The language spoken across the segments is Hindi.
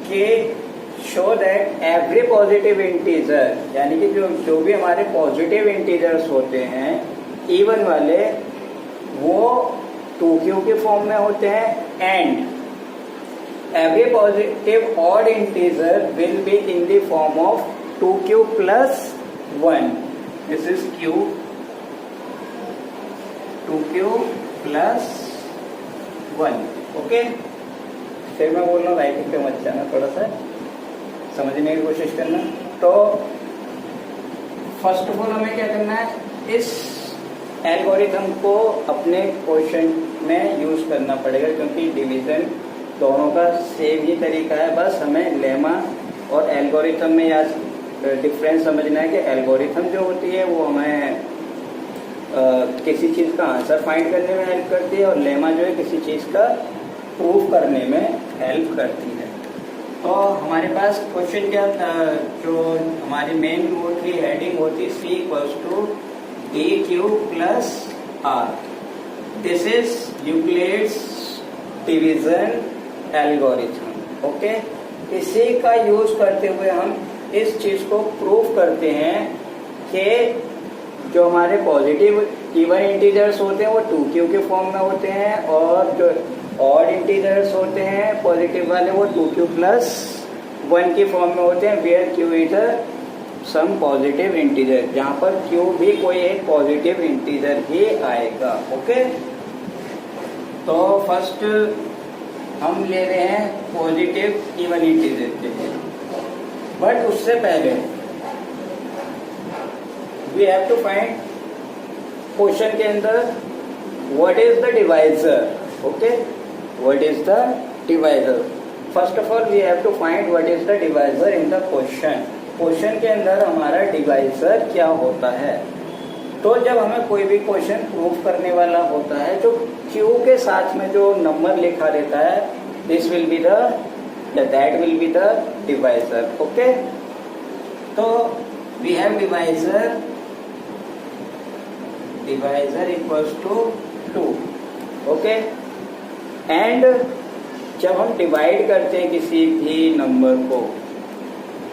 कि show that every positive integer, यानी कि जो भी हमारे पॉजिटिव इंटीजर्स होते हैं इवन वाले, वो 2q के फॉर्म में होते हैं, and every positive odd integer will be in the form of 2q plus 1. This is q, 2q plus 1. Okay, फिर मैं बोल रहा हूँ राइटिंग पे मत जाना, थोड़ा सा समझने की कोशिश करना. तो फर्स्ट ऑफ ऑल हमें क्या करना है, इस एल्गोरिथम को अपने क्वेश्चन में यूज करना पड़ेगा, क्योंकि डिवीजन दोनों का सेम ही तरीका है. बस हमें लेमा और एल्गोरिथम में या डिफरेंस समझना है कि एल्गोरिथम जो होती है वो हमें किसी चीज़ का आंसर फाइंड करने में हेल्प करती है, और लेमा जो है किसी चीज़ का प्रूफ करने में हेल्प करती है. तो हमारे पास क्वेश्चन क्या था, जो हमारी मेन वो थी हेडिंग होती C = DQ plus R. This is Euclid's division algorithm. Okay, इसी का यूज करते हुए हम इस चीज को प्रूफ करते हैं कि जो हमारे पॉजिटिव इवन इंटीजर्स होते हैं वो 2q के फॉर्म में होते हैं, और जो ऑड इंटीजर्स होते हैं पॉजिटिव वाले वो 2q plus 1 के फॉर्म में होते हैं, where q is some positive integer, जहां पर q भी कोई एक पॉजिटिव इंटीजर ही आएगा. ओके, तो फर्स्ट हम ले रहे हैं पॉजिटिव इवन इंटीजर के लिए, बट उससे पहले we have to find question के अंदर what is the divisor. Okay, what is the divisor. First of all we have to find what is the divisor in the question. Question के अंदर हमारा डिवाइजर क्या होता है. तो जब हमें कोई भी क्वेश्चन प्रूफ करने वाला होता है, जो q के साथ में जो नंबर लिखा रहता है, this will be that will be the divisor. Okay, तो we have divisor equals to 2. Okay, and जब हम डिवाइड करते हैं किसी भी नंबर को,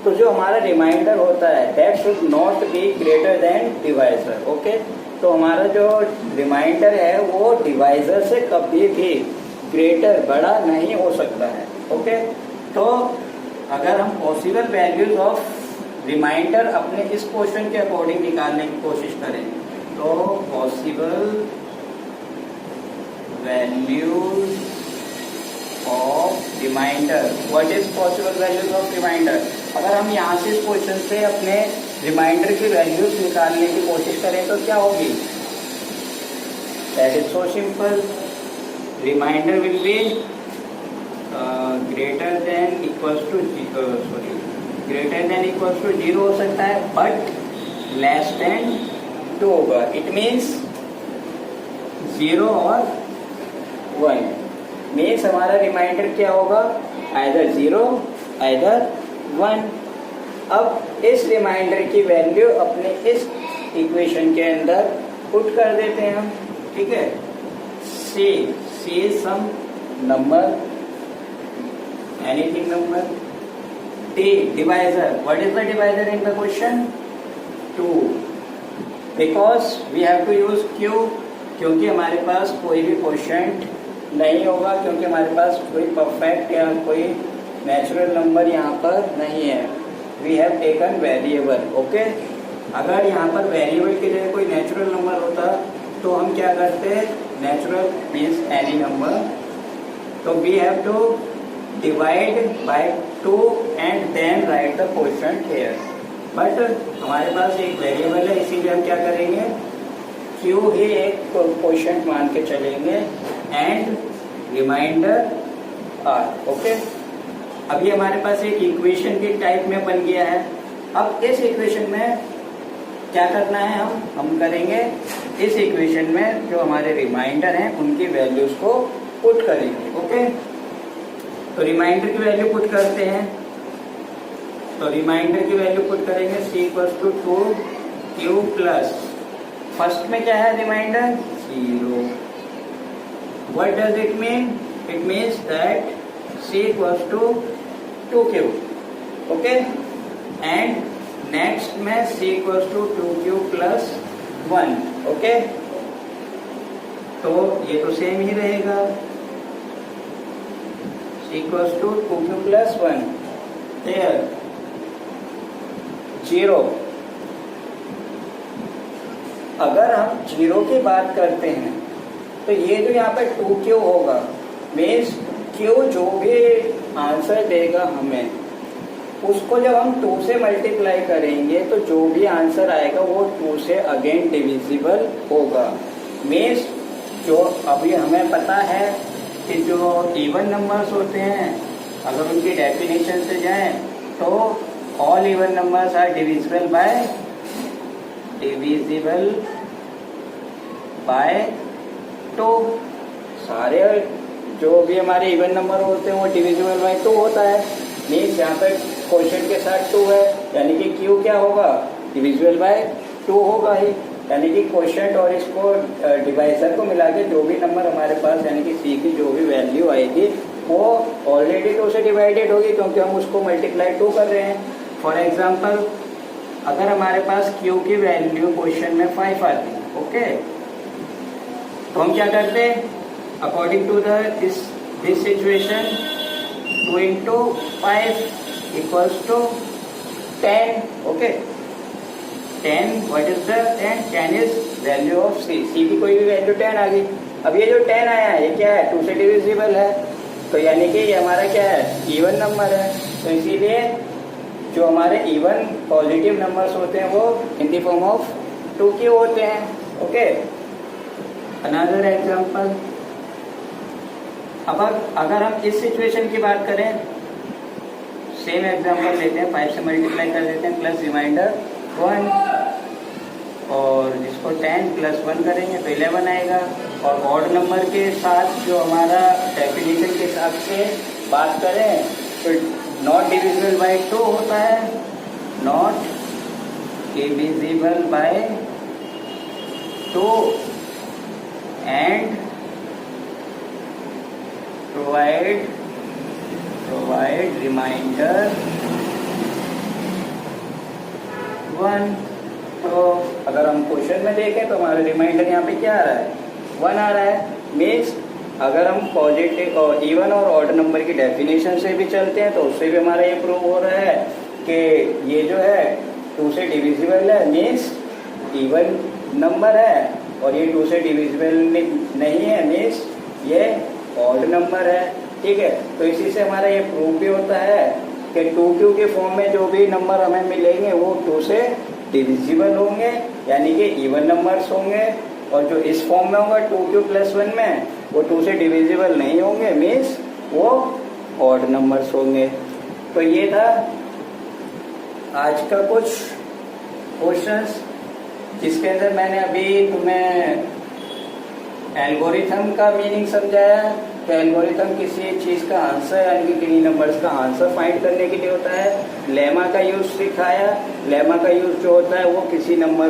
तो जो हमारा रिमाइंडर होता है that should not be greater then divisor. Okay, तो हमारा जो रिमाइंडर है वो डिवाइजर से कभी भी ग्रेटर, बड़ा नहीं हो सकता है. ओके, तो अगर हम पॉसिबल वैल्यूज ऑफ रिमाइंडर अपने इस क्वेश्चन के अकॉर्डिंग निकालने की कोशिश करें, तो possible values of remainder, what is possible values of remainder. अगर हम यहाँ से इस क्वेश्चन से अपने रिमाइंडर की वैल्यूज निकालने की कोशिश करें तो क्या होगी, that is so simple. Remainder will be greater than equals to 0 हो सकता है, बट लेस देन 2 होगा. इट मीन्स 0 और 1 मीन्स हमारा रिमाइंडर क्या होगा, आइदर 0 आइदर 1. अब इस रिमाइंडर की वैल्यू अपने इस इक्वेशन के अंदर पुट कर देते हैं हम. ठीक है, C is some number, anything number. D divisor, what is the divisor in the question, 2. Because we have to use Q, क्योंकि हमारे पास कोई भी क्वोशिएंट नहीं होगा, क्योंकि हमारे पास कोई परफेक्ट या कोई नेचुरल नंबर यहाँ पर नहीं है. We have taken variable. Okay, अगर यहाँ पर वेरिएबल की जगह कोई नेचुरल नंबर होता तो हम क्या करते, नेचुरल मीन्स एनी नंबर, तो we have to divide by 2 and then write the quotient here. But हमारे पास एक वेरिएबल है, इसीलिए हम क्या करेंगे, Q ही एक क्वोशिएंट मान के चलेंगे, एंड रिमाइंडर R. ओके, अभी हमारे पास एक इक्वेशन के टाइप में बन गया है. अब इस इक्वेशन में क्या करना है, हम करेंगे इस इक्वेशन में जो हमारे रिमाइंडर हैं उनकी वैल्यूज को पुट करेंगे. ओके, तो रिमाइंडर की वैल्यू पुट करते हैं, तो रिमाइंडर की वैल्यू पुट करेंगे C = 2q प्लस, फर्स्ट में क्या है remainder, 0. What does it mean, it means that C = 2q, okay. And next में c equals to 2q plus 1, okay. तो ये तो सेम ही रहेगा, c equals to 2q plus 1, here 0। अगर हम 0 की बात करते हैं तो ये जो यहाँ पे 2q होगा, मीन्स q जो भी आंसर देगा हमें, उसको जब हम 2 से मल्टीप्लाई करेंगे तो जो भी आंसर आएगा वो 2 से अगेन डिविजिबल होगा। मीन्स जो अभी हमें पता है कि जो इवन नंबर्स होते हैं, अगर उनकी डेफिनेशन से जाएं तो all even numbers are divisible by 2। सारे जो भी हमारे इवन नंबर होते हैं वो डिविजिबल बाय 2 होता है। मीन्स यहाँ पे क्वेश्चन के साथ 2 है, यानी कि q क्या होगा, डिविजिबल बाय 2 होगा ही। यानी कि क्वेश्चन और इसको डिवाइजर को मिला के जो भी नंबर हमारे पास, यानी कि c की जो भी वैल्यू आएगी वो ऑलरेडी 2 से डिवाइडेड होगी, क्योंकि हम उसको मल्टीप्लाई 2 कर रहे हैं। फॉर एग्जाम्पल, अगर हमारे पास q की वैल्यू क्वेश्चन में 5 आती है, ओके, तो हम क्या करते हैं, according to this situation 2 into 5 equals to 10, okay। 10, what is the 10? 10 is value of c की कोई भी वैल्यू 10 आ गई। अब ये जो 10 आया है ये क्या है, 2 से डिविजिबल है, तो यानी कि ये हमारा क्या है, इवन नंबर है। तो इसीलिए जो हमारे इवन पॉजिटिव नंबर्स होते हैं वो in the form of 2q होते हैं, ओके। अनदर एग्जांपल, अब अगर हम इस सिचुएशन की बात करें, सेम एग्जांपल लेते हैं, 5 से मल्टीप्लाई कर देते हैं प्लस रिमाइंडर 1, और इसको 10 प्लस 1 करेंगे तो 11 आएगा। और ऑड नंबर के साथ जो हमारा डेफिनेशन के हिसाब से बात करें तो नॉट डिविजिबल बाय 2 होता है, not divisible by 2 and provide remainder 1। तो अगर हम क्वेश्चन में देखें तो हमारा रिमाइंडर यहाँ पे क्या आ रहा है, 1 आ रहा है। मीन्स अगर हम पॉजिटिव और इवन और ऑड नंबर की डेफिनेशन से भी चलते हैं तो उससे भी हमारा ये प्रूव हो रहा है कि ये जो है 2 से डिविजिबल है, मीन्स इवन नंबर है, और ये 2 से डिविजिबल नहीं है, मीन्स ये ऑड नंबर है, ठीक है। तो इसी से हमारा ये प्रूफ भी होता है कि 2q के फॉर्म में जो भी नंबर हमें मिलेंगे वो 2 से डिविजिबल होंगे, यानी कि इवन नंबर्स होंगे। और जो इस फॉर्म में होगा 2q प्लस 1 में, वो 2 से डिविजिबल नहीं होंगे, मीन्स वो ऑड नंबर्स होंगे। तो ये था आज का कुछ क्वेश्चंस, जिसके अंदर मैंने अभी तुम्हें एल्गोरिथम का मीनिंग समझाया। तो एल्गोरिथम किसी चीज का आंसर, यानी कि किन्हीं नंबर्स का आंसर फाइंड करने के लिए होता है। लेमा का यूज सिखाया। लेमा का यूज जो होता है वो किसी नंबर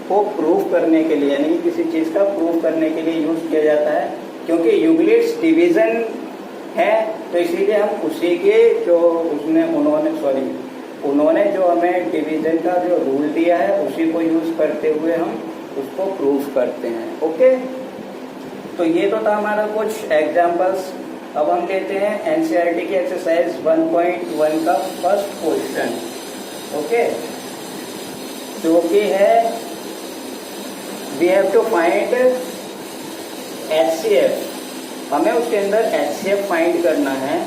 को प्रूफ करने के लिए, यानी कि किसी चीज का प्रूफ करने के लिए यूज किया जाता है। क्योंकि यूक्लिड्स डिवीजन है तो इसीलिए हम उसी के जो उन्होंने जो हमें डिवीजन का जो रूल दिया है उसी को यूज करते हुए हम उसको प्रूफ करते हैं, ओके। तो ये तो था हमारा कुछ एग्जाम्पल्स। अब हम लेते हैं एनसीईआरटी की एक्सरसाइज 1.1 का फर्स्ट क्वेश्चन, ओके, जो कि है we have to find HCF। हमें उसके अंदर HCF फाइंड करना है,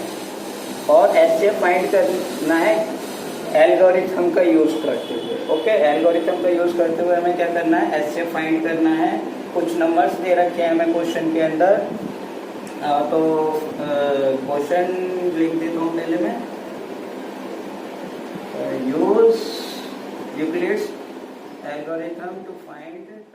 और HCF फाइंड करना है एल्गोरिथम का यूज करते हुए, ओके। एल्गोरिथम का यूज करते हुए हमें क्या करना है, HCF फाइंड करना है। कुछ नंबर्स दे रखे हैं हमें क्वेश्चन के अंदर, तो क्वेश्चन लिख देता हूँ पहले मैं, use Euclid's algorithm to find the